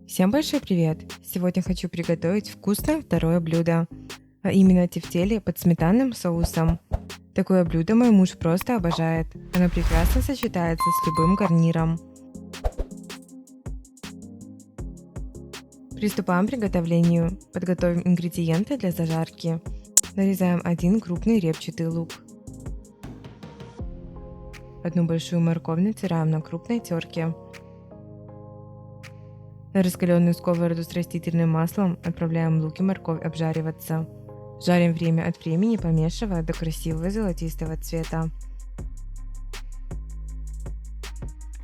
Всем большой привет! Сегодня хочу приготовить вкусное второе блюдо, а именно тефтели под сметанным соусом. Такое блюдо мой муж просто обожает, оно прекрасно сочетается с любым гарниром. Приступаем к приготовлению. Подготовим ингредиенты для зажарки. Нарезаем один крупный репчатый лук. Одну большую морковь натираем на крупной терке. На раскаленную сковороду с растительным маслом отправляем лук и морковь обжариваться. Жарим время от времени, помешивая до красивого золотистого цвета.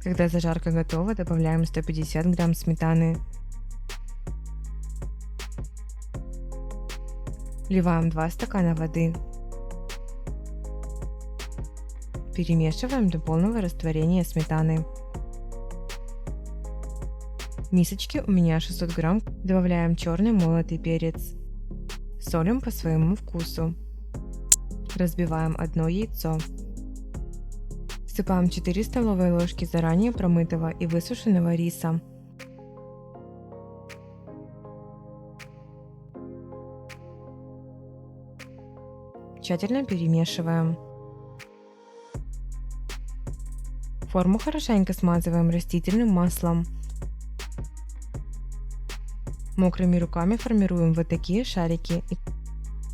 Когда зажарка готова, добавляем 150 грамм сметаны. Вливаем 2 стакана воды. Перемешиваем до полного растворения сметаны. В мисочке у меня 600 грамм. Добавляем черный молотый перец. Солим по своему вкусу. Разбиваем одно яйцо. Всыпаем 4 столовые ложки заранее промытого и высушенного риса. Тщательно перемешиваем. Форму хорошенько смазываем растительным маслом. Мокрыми руками формируем вот такие шарики и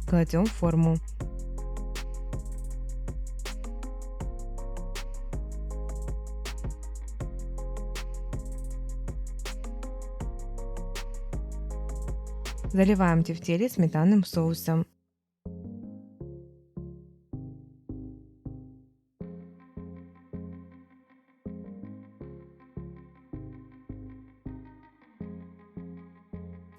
кладем в форму. Заливаем тефтели сметанным соусом.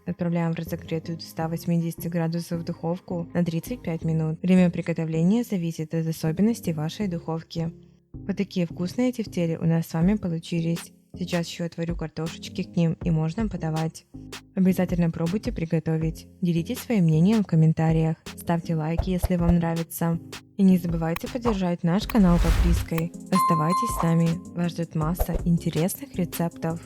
Отправляем в разогретую до 180 градусов духовку на 35 минут. Время приготовления зависит от особенностей вашей духовки. Вот такие вкусные тефтели у нас с вами получились. Сейчас еще отварю картошечки к ним и можно подавать. Обязательно пробуйте приготовить. Делитесь своим мнением в комментариях. Ставьте лайки, если вам нравится. И не забывайте поддержать наш канал подпиской. Оставайтесь с нами. Вас ждет масса интересных рецептов.